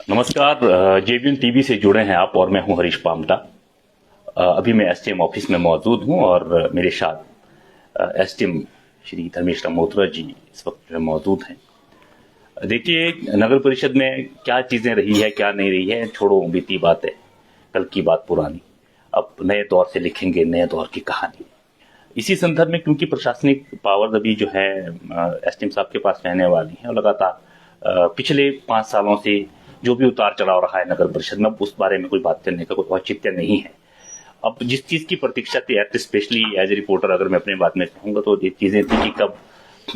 नमस्कार। JBN TV से जुड़े हैं आप और मैं हूं हरीश पामटा। अभी मैं एसडीएम ऑफिस में मौजूद हूं और मेरे साथ एसडीएम श्री धर्मेश मल्होत्रा जी इस वक्त जो मौजूद हैं। देखिए, नगर परिषद में क्या चीजें रही है क्या नहीं रही है छोड़ो, बीती बात है, कल की बात पुरानी। अब नए दौर से लिखेंगे नए दौर की कहानी। इसी संदर्भ में क्योंकि प्रशासनिक पावर अभी जो है एसडीएम साहब के पास रहने वाली है और लगातार पिछले 5 सालों से जो भी उतार चढ़ाव रहा है नगर परिषद में, उस बारे में कोई बात करने का कोई औचित्य नहीं है। अब जिस चीज की प्रतीक्षा थी, स्पेशली एज ए रिपोर्टर अगर मैं अपनी बात में कहूंगा तो ये चीजें थी कि कब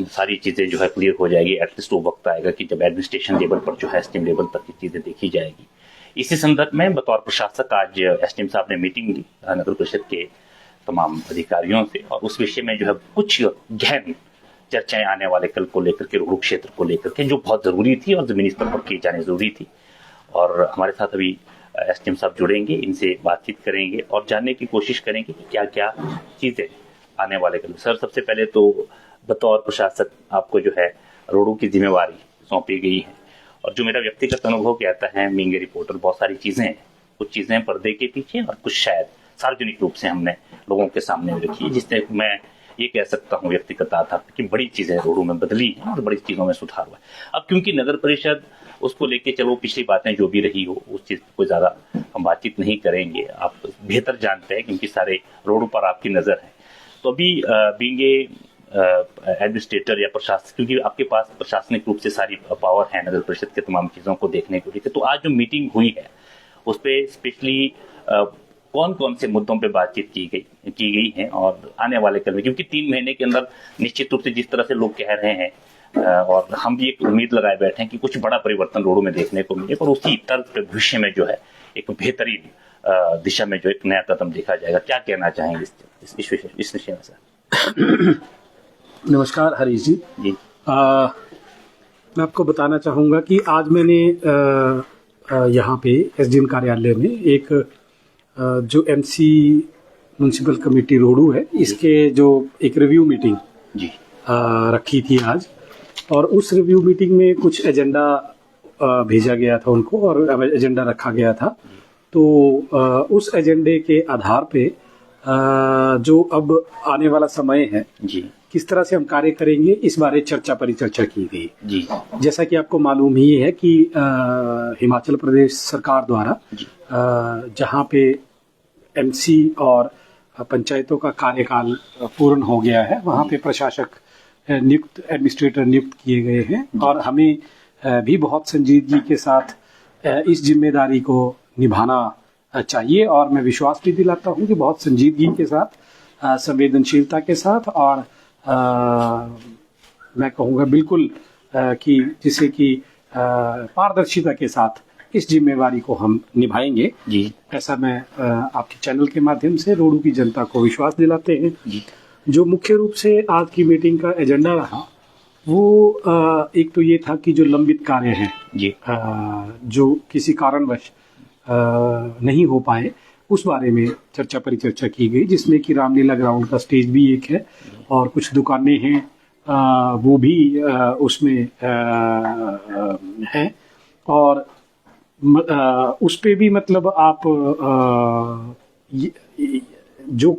सारी चीजें जो है क्लियर हो जाएगी। एटलीस्ट वो वक्त आएगा कि जब एडमिनिस्ट्रेशन लेवल पर जो है एसडीएम लेवल तक की चीजें देखी जाएगी। इसी संदर्भ में बतौर प्रशासक आज एसडीएम साहब ने मीटिंग ली नगर परिषद के तमाम अधिकारियों से, और उस विषय में जो है कुछ गहन चर्चाएं आने वाले कल को लेकर के, रोहड़ू क्षेत्र को लेकर के, जो बहुत जरूरी थी और जमीनी स्तर पर की जानी जरूरी थी। और हमारे साथ अभी एसडीएम साहब जुड़ेंगे, इनसे बातचीत करेंगे और जानने की कोशिश करेंगे कि क्या क्या चीजें आने वाले कल। सर, सबसे पहले तो बतौर प्रशासक आपको जो है रोहड़ू की जिम्मेवारी सौंपी गई है, और जो मेरा व्यक्तिगत अनुभव कहता है, बीइंग ए रिपोर्टर, बहुत सारी चीजें हैं, कुछ चीजें पर्दे के पीछे और कुछ शायद सार्वजनिक रूप से हमने लोगों के सामने रखी है, जिससे मैं ये कह सकता हूँ व्यक्तिगत आधार कि बड़ी चीजें रोहड़ू में बदली हैं और बड़ी चीजों में सुधार हुआ है। अब क्योंकि नगर परिषद उसको लेके, चलो पिछली बातें जो भी रही हो उस चीज को ज्यादा हम बातचीत नहीं करेंगे, आप बेहतर जानते हैं क्योंकि सारे रोहड़ू पर आपकी नजर है। तो अभी बीइंग ए एडमिनिस्ट्रेटर या प्रशासक, क्योंकि आपके पास प्रशासनिक रूप से सारी पावर है नगर परिषद के तमाम चीजों को देखने को लेकर, तो आज जो मीटिंग हुई है उस पर स्पेशली कौन कौन से मुद्दों पे बातचीत की गई है और आने वाले कल में, क्योंकि 3 महीने के अंदर निश्चित रूप से जिस तरह से लोग कह रहे हैं और हम भी एक उम्मीद लगाए बैठे हैं कि कुछ बड़ा परिवर्तन रोहड़ू में देखने को मिले, और उसी तर्ज पे भविष्य में जो है एक बेहतरीन दिशा में जो एक नया कदम देखा जाएगा। क्या कहना चाहेंगे इस विषय में सर? नमस्कार हरीश जी। मैं आपको बताना चाहूँगा कि आज मैंने यहाँ पे एसडीएम कार्यालय में एक जो एमसी म्युनिसिपल कमेटी रोहड़ू है, इसके जो एक रिव्यू मीटिंग जी रखी थी आज, और उस रिव्यू मीटिंग में कुछ एजेंडा भेजा गया था उनको और एजेंडा रखा गया था। तो उस एजेंडे के आधार पे जो अब आने वाला समय है जी, किस तरह से हम कार्य करेंगे, इस बारे चर्चा परिचर्चा की गई जी। जैसा कि आपको मालूम ही है कि हिमाचल प्रदेश सरकार द्वारा जहाँ पे एमसी और पंचायतों का कार्यकाल पूर्ण हो गया है, वहाँ पे प्रशासक नियुक्त, एडमिनिस्ट्रेटर नियुक्त किए गए हैं, और हमें भी बहुत संजीदगी के साथ इस जिम्मेदारी को निभाना चाहिए। और मैं विश्वास भी दिलाता हूँ कि बहुत संजीदगी के साथ, संवेदनशीलता के साथ, और मैं कहूँगा बिल्कुल कि जिसे कि पारदर्शिता के साथ इस जिम्मेवारी को हम निभाएंगे जी। ऐसा मैं आपके चैनल के माध्यम से रोहड़ू की जनता को विश्वास दिलाते हैं जी। जो मुख्य रूप से आज की मीटिंग का एजेंडा रहा वो एक तो ये था कि जो लंबित कार्य हैं जी, जो किसी कारणवश नहीं हो पाए, उस बारे में चर्चा परिचर्चा की गई, जिसमें कि रामलीला ग्राउंड का स्टेज भी एक है और कुछ दुकानें हैं वो भी उसमें हैं, और उस पे भी मतलब आप जो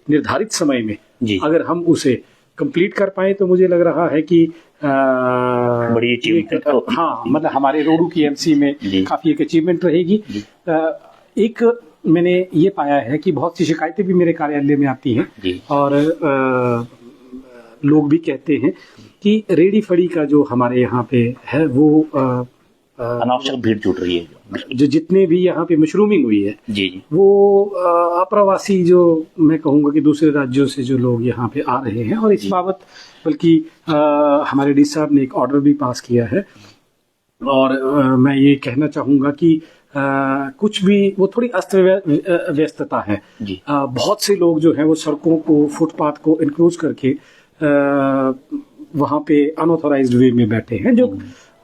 निर्धारित समय में अगर हम उसे कंप्लीट कर पाए तो मुझे लग रहा है कि बड़ी अचीवमेंट, हाँ, मतलब हमारे रोहड़ू की एमसी में काफी एक अचीवमेंट रहेगी। एक मैंने ये पाया है कि बहुत सी शिकायतें भी मेरे कार्यालय में आती हैं और लोग भी कहते हैं कि रेडी फड़ी का जो हमारे यहाँ पे है वो अनावश्यक भीड़ जुट रही है, जो जितने भी यहाँ पे मशरूमिंग हुई है जी, वो अप्रवासी, जो मैं कहूँगा कि दूसरे राज्यों से जो लोग यहाँ पे आ रहे हैं, और इस बाबत बल्कि हमारे डी साहब ने एक ऑर्डर भी पास किया है। और मैं ये कहना चाहूँगा कि कुछ भी वो थोड़ी अस्त व्यस्तता है जी। बहुत से लोग जो है वो सड़कों को, फुटपाथ को इनक्रोच करके वहाँ पे अनऑथोराइज्ड वे में बैठे हैं, जो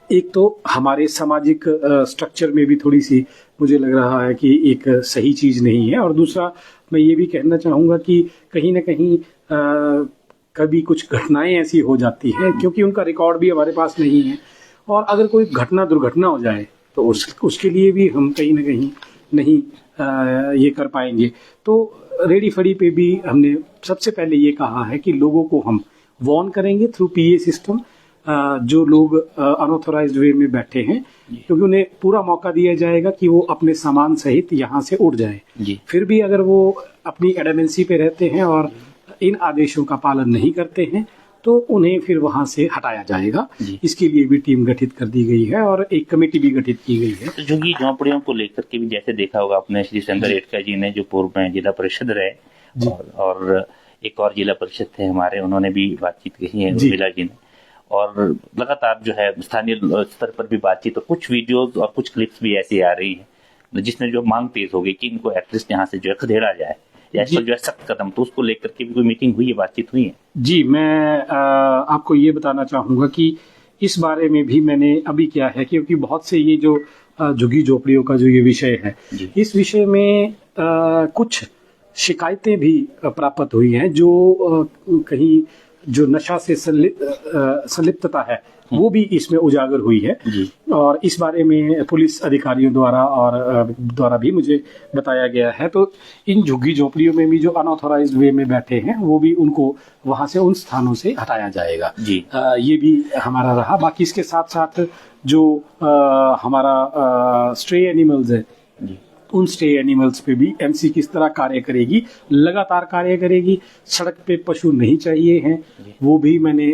एक तो हमारे सामाजिक स्ट्रक्चर में भी थोड़ी सी मुझे लग रहा है कि एक सही चीज नहीं है। और दूसरा मैं ये भी कहना चाहूँगा कि कहीं ना कहीं कभी कुछ घटनाएं ऐसी हो जाती हैं, क्योंकि उनका रिकॉर्ड भी हमारे पास नहीं है, और अगर कोई घटना दुर्घटना हो जाए तो उसके लिए भी हम कहीं ना कहीं नहीं ये कर पाएंगे। तो रेडी फड़ी पे भी हमने सबसे पहले ये कहा है कि लोगों को हम वार्न करेंगे थ्रू पीए सिस्टम, जो लोग अनऑथोराइज्ड वे में बैठे हैं, क्योंकि उन्हें पूरा मौका दिया जाएगा कि वो अपने सामान सहित यहाँ से उड़ जाएं। फिर भी अगर वो अपनी एडेमेंसी पे रहते हैं और इन आदेशों का पालन नहीं करते हैं तो उन्हें फिर वहां से हटाया जाएगा। इसके लिए भी टीम गठित कर दी गई है और एक कमेटी भी गठित की गई है। तो झुग्गी झोंपड़ियों को लेकर के भी जैसे देखा होगा आपने, श्री शंकर एटका जी ने जो पूर्व में जिला परिषद रहे और एक और जिला परिषद थे हमारे, उन्होंने भी बातचीत कही है जिला जी ने, और लगातार जो है स्थानीय स्तर पर भी बातचीत, तो कुछ वीडियोस और कुछ क्लिप्स भी ऐसी आ रही है जिसमें जो मांग तेज हो गई कि इनको एटलीस्ट यहाँ से जो है खदेड़ा जाए या इस पर जो है सख्त कदम, तो उसको लेकर के भी कोई मीटिंग हुई है, बातचीत हुई है? जी, मैं आपको ये बताना चाहूंगा कि इस बारे में भी मैंने अभी क्या है, क्योंकि बहुत से ये जो झुग्गी झोपड़ियों का जो ये विषय है, इस विषय में कुछ शिकायतें भी प्राप्त हुई हैं, जो कहीं जो नशा से संलिप्तता है वो भी इसमें उजागर हुई है। और इस बारे में पुलिस अधिकारियों द्वारा भी मुझे बताया गया है। तो इन झुग्गी झोपड़ियों में भी जो अनऑथोराइज्ड वे में बैठे हैं वो भी उनको वहां से उन स्थानों से हटाया जाएगा। ये भी हमारा रहा। बाकी इसके साथ साथ जो हमारा स्ट्रे एनिमल्स है, उन स्टे एनिमल्स पे भी एमसी किस तरह कार्य करेगी, लगातार कार्य करेगी। सड़क पे पशु नहीं चाहिए हैं, वो भी मैंने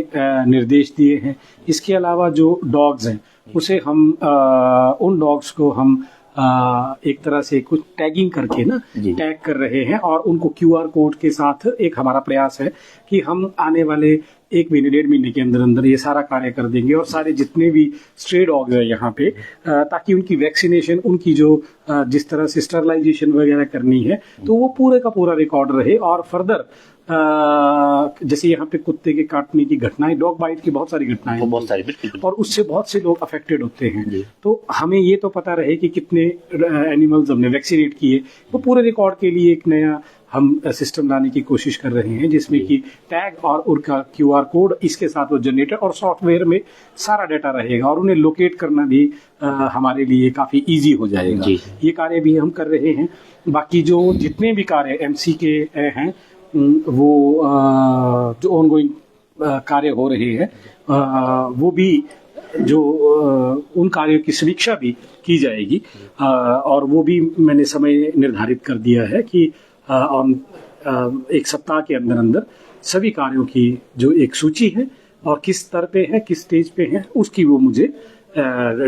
निर्देश दिए हैं। इसके अलावा जो डॉग्स हैं उसे हम उन डॉग्स को हम एक तरह से कुछ टैगिंग करके ना टैग कर रहे हैं और उनको क्यूआर कोड के साथ एक हमारा प्रयास है कि हम आने वाले 1 महीने 1.5 महीने के अंदर अंदर ये सारा कार्य कर देंगे और सारे जितने भी स्ट्रे डॉग्स हैं यहाँ पे, ताकि उनकी वैक्सीनेशन, उनकी जो जिस तरह से स्टरलाइजेशन वगैरह करनी है तो वो पूरे का पूरा रिकॉर्ड रहे। और फर्दर जैसे यहाँ पे कुत्ते के काटने की घटनाएं, डॉग बाइट की बहुत सारी घटनाएं, बहुत सारी, बिल्कुल, और उससे बहुत से लोग अफेक्टेड होते हैं। तो हमें ये तो पता रहे कि कितने एनिमल्स हमने वैक्सीनेट किए, वो पूरे रिकॉर्ड के लिए एक नया हम सिस्टम लाने की कोशिश कर रहे हैं, जिसमें कि टैग और उनका क्यूआर कोड, इसके साथ वो जनरेटर और सॉफ्टवेयर में सारा डाटा रहेगा और उन्हें लोकेट करना भी हमारे लिए काफी इजी हो जाएगा। ये कार्य भी हम कर रहे हैं। बाकी जो जितने भी कार्य एमसी के हैं वो जो ऑनगोइंग कार्य हो रहे हैं वो भी जो उन कार्यों की समीक्षा भी की जाएगी और वो भी मैंने समय निर्धारित कर दिया है कि एक सप्ताह के अंदर अंदर सभी कार्यों की जो एक सूची है और किस स्तर पे है, किस स्टेज पे है, उसकी वो मुझे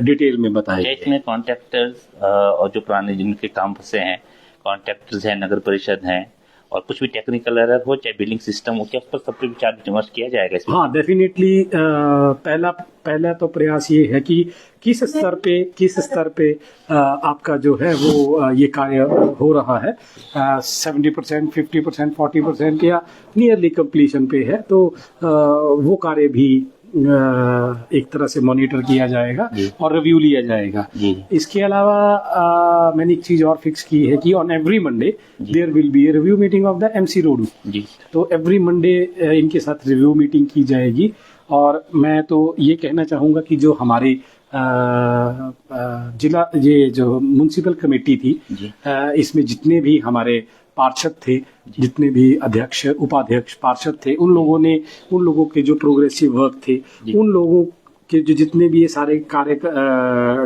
डिटेल में बताएगा। इसमें कॉन्ट्रैक्टर्स और जो पुराने जिनके काम फंसे हैं, कॉन्ट्रैक्टर्स हैं, नगर परिषद हैं, और कुछ भी टेक्निकल एरर हो, चाहे बिलिंग सिस्टम हो, क्या उस पर सब पे विचार विमर्श किया जाएगा इसमें? हाँ, डेफिनेटली। पहला तो प्रयास ये है कि किस स्तर पे आपका जो है वो ये कार्य हो रहा है, 70%, 50%, 40% या नियरली कंप्लीशन पे है, तो वो कार्य भी एक तरह से मॉनिटर किया जाएगा और रिव्यू लिया जाएगा। इसके अलावा मैंने एक चीज और फिक्स की है कि on every Monday there will be a review meeting of the MC road. तो एवरी मंडे इनके साथ रिव्यू मीटिंग की जाएगी। और मैं तो ये कहना चाहूंगा कि जो हमारी जिला ये जो म्युनिसिपल कमेटी थी, इसमें जितने भी हमारे पार्षद थे, जितने भी अध्यक्ष, उपाध्यक्ष, पार्षद थे, उन लोगों के जो प्रोग्रेसिव वर्क थे, उन लोगों के जो जितने भी ये सारे कार्य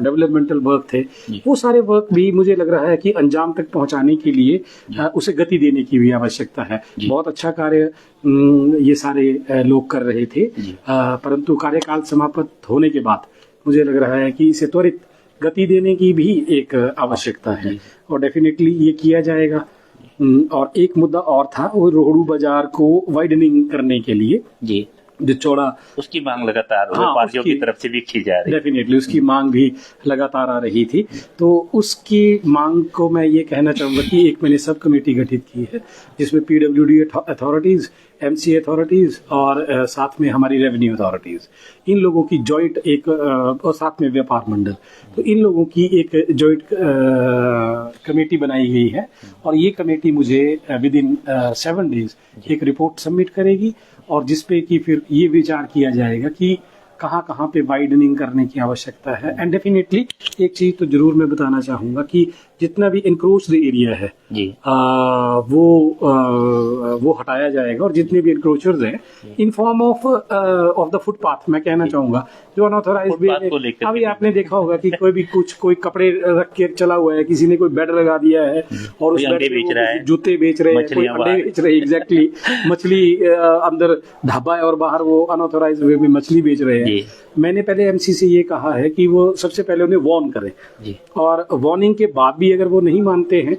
डेवलपमेंटल वर्क थे, वो सारे वर्क भी मुझे लग रहा है कि अंजाम तक पहुंचाने के लिए उसे गति देने की भी आवश्यकता है। बहुत अच्छा कार्य ये सारे लोग कर रहे थे, परंतु कार्यकाल समाप्त होने के बाद मुझे लग रहा है कि इसे त्वरित गति देने की भी एक आवश्यकता है और डेफिनेटली ये किया जाएगा। और एक मुद्दा और था, वो रोहड़ू बाजार को वाइडनिंग करने के लिए जो चौड़ा, उसकी मांग लगातार पार्टियों की तरफ से भी की जा रही है। डेफिनेटली उसकी मांग भी लगातार आ रही थी। तो उसकी मांग को मैं ये कहना चाहूंगा कि एक मैंने सब कमेटी गठित की है, जिसमें पीडब्ल्यूडी अथॉरिटीज, एमसी अथॉरिटीज और साथ में हमारी रेवेन्यू अथॉरिटीज, इन लोगों की जॉइंट एक, और साथ में व्यापार मंडल, तो इन लोगों की एक जॉइंट कमेटी बनाई गई है और ये कमेटी मुझे विद इन 7 days एक रिपोर्ट सबमिट करेगी और जिसपे कि फिर ये विचार किया जाएगा कि कहाँ कहाँ पे वाइडनिंग करने की आवश्यकता है। एंड डेफिनेटली एक चीज तो जरूर मैं बताना चाहूंगा कि जितना भी इंक्रोच्ड एरिया है जी वो हटाया जाएगा, और जितने भी इंक्रोचर्स हैं in form of the footpath, मैं कहना चाहूंगा जो अनऑथराइज्ड फुटपाथ को लेकर अभी आपने देखा होगा कि कोई कपड़े रख के चला हुआ है, किसी ने कोई बेड लगा दिया है और उस अंडे बेड में बेच रहा है, जूते बेच रहे हैं, कोई अंडे बेच रहे हैं, एग्जैक्टली मछली अंदर ढाबा है और बाहर वो अनऑथराइज्ड वे में मछली बेच रहे हैं। मैंने पहले एमसी से ये कहा है कि वो सबसे पहले उन्हें वार्न करें, और वार्निंग के बाद भी अगर वो नहीं मानते हैं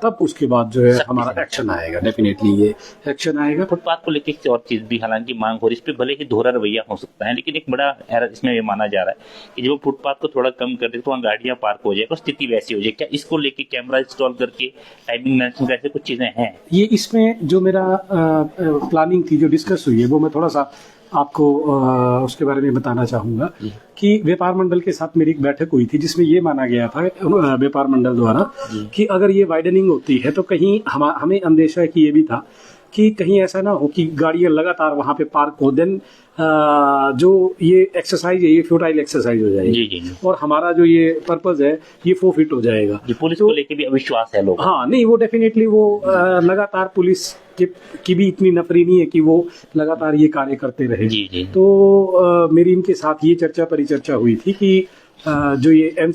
तब उसके बाद जो है हमारा एक्शन आएगा, डेफिनेटली ये एक्शन आएगा। फुटपाथ को लेकर एक और चीज भी हालांकि मांग हो रही है, इस पे भले ही दोहरा रवैया हो सकता है, लेकिन एक बड़ा एरर इसमें ये माना जा रहा है कि जब फुटपाथ को थोड़ा कम कर दे तो वहाँ गाड़ियां पार्क हो जाएगा, स्थिति वैसी हो जाए। क्या इसको लेके कैमरा इंस्टॉल करके टाइमिंग मैनेजमेंट ऐसे कुछ चीजें हैं? ये इसमें जो मेरा प्लानिंग थी जो डिस्कस हुई है वो मैं थोड़ा सा आपको उसके बारे में बताना चाहूंगा कि व्यापार मंडल के साथ मेरी एक बैठक हुई थी जिसमें ये माना गया था व्यापार मंडल द्वारा कि अगर ये वाइडनिंग होती है तो कहीं हमें अंदेशा कि ये भी था कि कहीं ऐसा ना हो कि गाड़ियां लगातार वहां पे पार्क हो, देन जो ये एक्सरसाइज है ये फ्यूटाइल एक्सरसाइज हो जाएगी जी। और हमारा जो ये पर्पज है ये फोरफिट हो जाएगा। पुलिस को लेके भी अविश्वास है लोग। हाँ नहीं, वो डेफिनेटली वो लगातार पुलिस की भी इतनी नफरी नहीं है कि वो लगातार ये कार्य करते रहे। जी। तो मेरी इनके साथ ये परिचर्चा हुई थी कि जो ये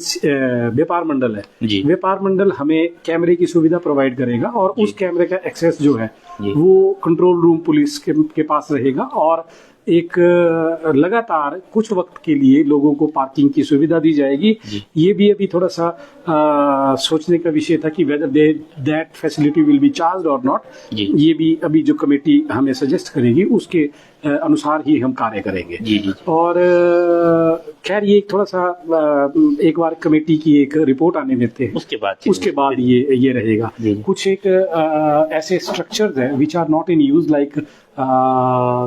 व्यापार मंडल है, व्यापार मंडल हमें कैमरे की सुविधा प्रोवाइड करेगा और उस कैमरे का एक्सेस जो है वो कंट्रोल रूम पुलिस के पास रहेगा, और एक लगातार कुछ वक्त के लिए लोगों को पार्किंग की सुविधा दी जाएगी। ये भी अभी थोड़ा सा सोचने का विषय था कि whether that facility will be charged और नॉट। ये भी अभी जो कमेटी हमें सजेस्ट करेगी उसके अनुसार ही हम कार्य करेंगे। और खैर ये थोड़ा सा एक बार कमेटी की एक रिपोर्ट आने देते हैं, उसके बाद ये रहेगा। कुछ एक ऐसे स्ट्रक्चर्स हैं which are not in use, like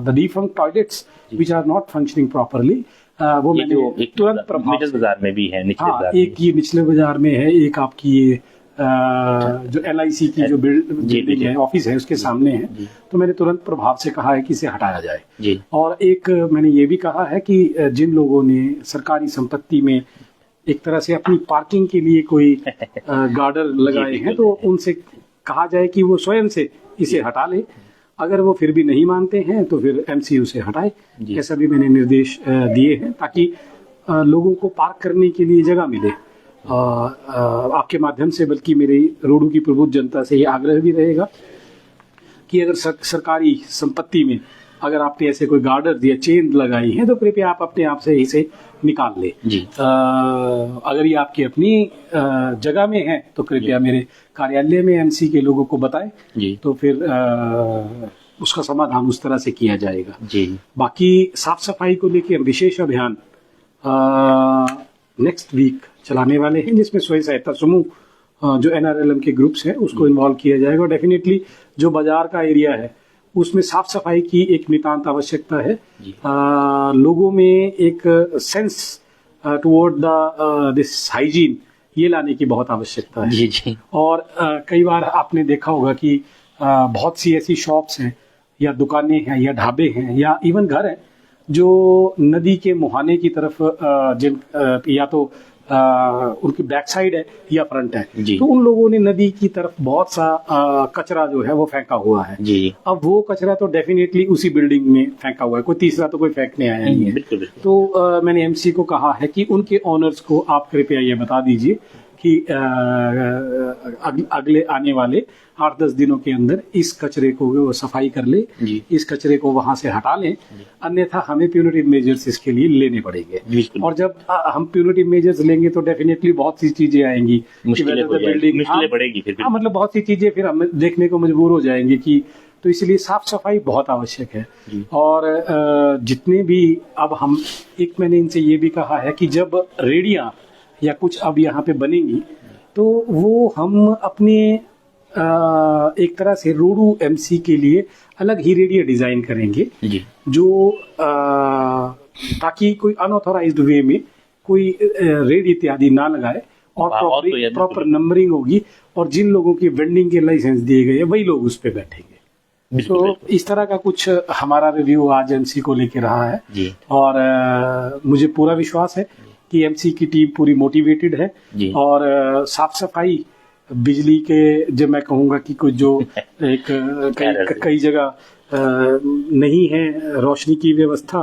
the defunct toilets which are not functioning properly, वो मैंने तुरंत प्रभाव मिडिल बाजार में भी है, निचले बाजार एक ये निचले बाजार में है, एक आपकी ये जो LIC की जो बिल्डिंग है, ऑफिस है, उसके सामने है। तो मैंने तुरंत प्रभाव से कहा है कि इसे हटाया जाए। और एक मैंने ये भी कहा है कि जिन लोगों ने सरकारी संपत्ति में एक तरह से अपनी पार्किंग के लिए कोई गार्डर लगाए हैं तो उनसे कहा जाए कि वो स्वयं से इसे हटा ले। अगर वो फिर भी नहीं मानते हैं तो फिर MCU से हटाए, ऐसा भी मैंने निर्देश दिए हैं ताकि लोगों को पार्क करने के लिए जगह मिले। आपके माध्यम से बल्कि मेरी रोडू की प्रबुद्ध जनता से ये आग्रह भी रहेगा कि अगर सरकारी संपत्ति में अगर आपने ऐसे कोई गार्डर या चेन लगाई है तो कृपया आप अपने आप से इसे निकाल ले। अगर ये आपकी अपनी जगह में है तो कृपया मेरे कार्यालय में MC के लोगों को बताएं, तो फिर उसका समाधान उस तरह से किया जाएगा। बाकी साफ सफाई को लेकर विशेष अभियान नेक्स्ट वीक चलाने वाले हैं जिसमें स्वयं सहायता समूह जो NRLM के ग्रुप्स हैं उसको इन्वॉल्व किया जाएगा। और डेफिनेटली जो बाजार का एरिया है उसमें साफ सफाई की एक नितांत आवश्यकता है। लोगों में एक सेंस टुवर्ड दिस हाइजीन ये लाने की बहुत आवश्यकता है। और कई बार आपने देखा होगा कि बहुत सी ऐसी शॉप्स हैं या दुकानें हैं या ढाबे हैं या इवन घर हैं जो नदी के मुहाने की तरफ या तो उनकी बैक साइड है या फ्रंट है, तो उन लोगों ने नदी की तरफ बहुत सा कचरा जो है वो फेंका हुआ है। अब वो कचरा तो डेफिनेटली उसी बिल्डिंग में फेंका हुआ है, कोई तीसरा तो कोई फेंकने आया नहीं है। तो मैंने MC को कहा है कि उनके ओनर्स को आप कृपया ये बता दीजिए कि अगले आने वाले 8-10 दिनों के अंदर इस कचरे को सफाई कर ले, इस कचरे को वहां से हटा लें, अन्यथा हमें प्यूनिटिव मेजर्स इसके लिए लेने पड़ेंगे। और जब हम प्यूनिटिव मेजर्स लेंगे तो डेफिनेटली बहुत सी चीजें आएंगी, मुश्किलें बढ़ेगी, मतलब बहुत सी चीजें फिर हम देखने को मजबूर हो जाएंगे कि, तो इसलिए साफ सफाई बहुत आवश्यक है। और जितने भी अब हम मैंने इनसे ये भी कहा है कि जब रेडियां या कुछ अब यहाँ पे बनेंगी तो वो हम अपने एक तरह से रोडू MC के लिए अलग ही रेडियो डिजाइन करेंगे जो ताकि कोई अनऑथराइज्ड वे में कोई रेड इत्यादि ना लगाए और प्रॉपर नंबरिंग होगी और जिन लोगों की वेंडिंग के लाइसेंस दिए गए वही लोग उस पे बैठेंगे। बिल्कुल, तो बिल्कुल। इस तरह का कुछ हमारा रिव्यू आज एमसी को लेके रहा है। जी और मुझे पूरा विश्वास है कि एमसी की टीम पूरी मोटिवेटेड है। जी। और साफ सफाई, बिजली के जब मैं कहूँगा कि कुछ जो एक कई जगह नहीं है रोशनी की व्यवस्था,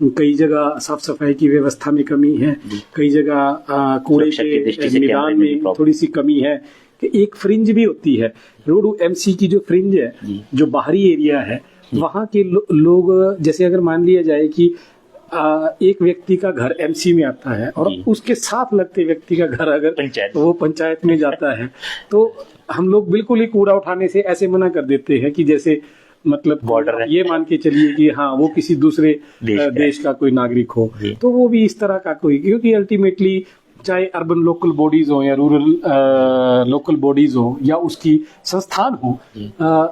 कई जगह साफ सफाई की व्यवस्था में कमी है, कई जगह कूड़े सुरक्षा की दृष्टि के से निदान कैमरे में में प्रॉब्लम। थोड़ी सी कमी है कि एक फ्रिंज भी होती है। रोडू एमसी की जो फ्रिंज है, जो बाहरी एरिया है, वहाँ के लोग, जैसे अगर मान लिया जाए कि एक व्यक्ति का घर एमसी में आता है और जी। उसके साथ लगते व्यक्ति का घर अगर पंचायत। वो पंचायत में जाता है तो हम लोग बिल्कुल ही कूड़ा उठाने से ऐसे मना कर देते हैं कि जैसे मतलब बॉर्डर है। ये मान के चलिए कि हाँ वो किसी दूसरे देश का कोई नागरिक हो। जी। तो वो भी इस तरह का कोई, क्योंकि अल्टीमेटली चाहे अर्बन लोकल बॉडीज हो या रूरल लोकल बॉडीज हो या उसकी संस्थान हो,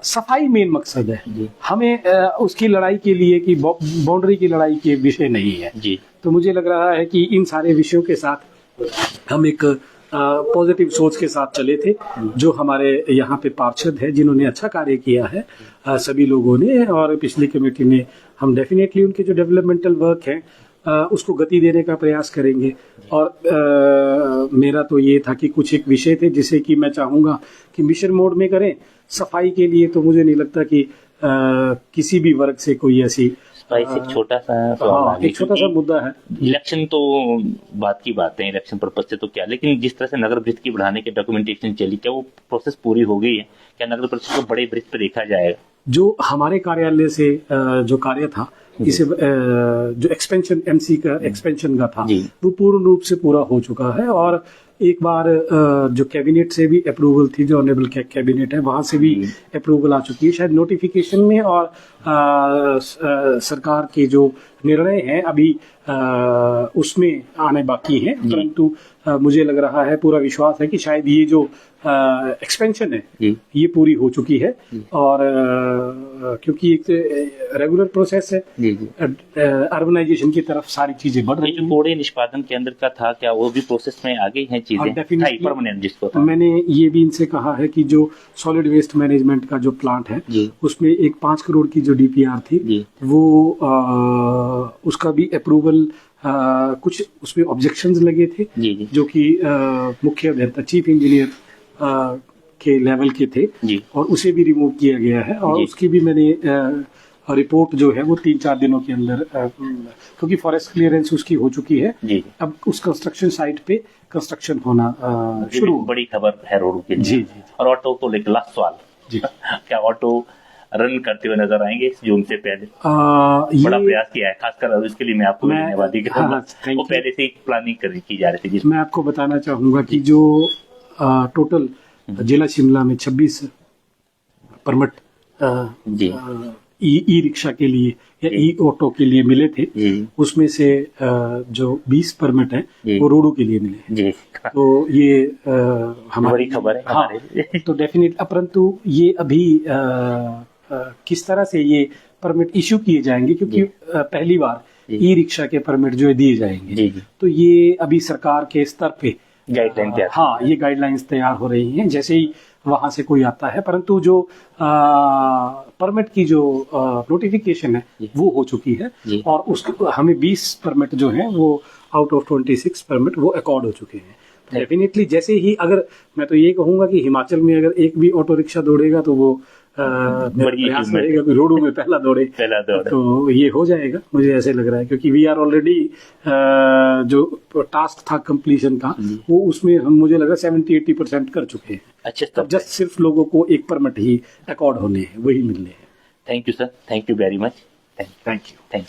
सफाई मेन मकसद है। हमें उसकी लड़ाई के लिए कि बाउंड्री की लड़ाई के विषय नहीं है। जी तो मुझे लग रहा है कि इन सारे विषयों के साथ हम एक पॉजिटिव सोच के साथ चले थे। जो हमारे यहाँ पे पार्षद है जिन्होंने अच्छा कार्य किया है, सभी लोगों ने, और पिछली कमेटी ने, हम डेफिनेटली उनके जो डेवलपमेंटल वर्क है उसको गति देने का प्रयास करेंगे। और मेरा तो ये था कि कुछ एक विषय थे जिसे कि मैं चाहूँगा कि मिशन मोड में करें सफाई के लिए। तो मुझे नहीं लगता कि किसी भी वर्ग से कोई ऐसी सफाई से एक छोटा सा एक छोटा सा मुद्दा है। इलेक्शन तो बात की बात है, इलेक्शन पर्पज से तो क्या, लेकिन जिस तरह से नगर ब्रिज की बढ़ाने की डॉक्यूमेंटेशन चली, क्या वो प्रोसेस पूरी हो गई है? क्या नगर परिषद को बड़े ब्रिज पे देखा जाएगा? जो हमारे कार्यालय से जो कार्य था, इसे जो एक्सपेंशन एमसी का एक्सपेंशन का था, वो पूर्ण रूप से पूरा हो चुका है। और एक बार जो कैबिनेट से भी अप्रूवल थी, जो ऑनरेबल कैबिनेट है, वहां से भी अप्रूवल आ चुकी है। शायद नोटिफिकेशन में और सरकार के जो निर्णय हैं अभी उसमें आने बाकी हैं, परंतु मुझे लग रहा है, पूरा विश्वास है कि शायद ये जो एक्सपेंशन है ये पूरी हो चुकी है। और क्योंकि एक रेगुलर प्रोसेस है, अर्बनाइजेशन की तरफ सारी चीजें बढ़ रही जो कूड़े निष्पादन केंद्र का था, क्या वो भी प्रोसेस में आ गई हैं चीजें? परमानेंट जिसको था। मैंने ये भी इनसे कहा है कि जो सॉलिड वेस्ट मैनेजमेंट का जो प्लांट है उसमें एक 5 करोड़ की जो डीपीआर थी वो उसका भी अप्रूवल, कुछ उसमें ऑब्जेक्शंस लगे थे जो कि मुख्य अभियंता चीफ इंजीनियर के लेवल के थे, और उसे भी रिमूव किया गया है। और उसकी भी मैंने रिपोर्ट जो है वो 3-4 दिनों के अंदर, क्योंकि फॉरेस्ट क्लियरेंस उसकी हो चुकी है, अब उस कंस्ट्रक्शन साइट पे कंस्ट्रक्शन होना शुरू। बड़ी खबर है रोड के लिए। और ऑटो को लेकर लास्ट सवाल, क्या ऑटो रन करते हुए नजर आएंगे जून से पहले? बड़ा प्रयास किया है, खासकर इसके लिए मैं आपको धन्यवाद करूंगा। वो पहले से प्लानिंग की जा रही थी। मैं आपको बताना चाहूंगा कि जो टोटल जिला शिमला में 26 परमिट ई रिक्शा के लिए या ई ऑटो के लिए मिले थे, उसमें से जो 20 परमिट है वो रोडू के लिए मिले। तो ये हमारी बड़ी खबर है। हाँ, तो डेफिनेट, परंतु ये अभी किस तरह से ये परमिट इश्यू किए जाएंगे, क्योंकि पहली बार ई रिक्शा के परमिट जो है दिए जाएंगे, तो ये अभी सरकार के स्तर पे गाइडलाइन तैयार, हाँ, ये गाइडलाइंस तैयार हो रही हैं जैसे ही वहां से कोई आता है। परंतु जो परमिट की जो नोटिफिकेशन है वो हो चुकी है, और उसको हमें 20 परमिट जो हैं वो आउट ऑफ 26 परमिट वो अकॉर्ड हो चुके हैं। डेफिनेटली जैसे ही, अगर मैं तो ये कहूंगा कि हिमाचल में अगर एक भी ऑटो रिक्शा दौड़ेगा तो वो प्रयास रहेगा कि रोडू में पहला दौड़े। तो ये हो जाएगा, मुझे ऐसे लग रहा है, क्योंकि वी आर ऑलरेडी जो टास्क था कंप्लीशन का वो उसमें हम, मुझे लगा 70-80% कर चुके हैं। अच्छा, जस्ट सिर्फ लोगों को एक परमिट ही अकॉर्ड होने हैं, वही मिलने हैं। Thank you sir, thank you very much. Thank you.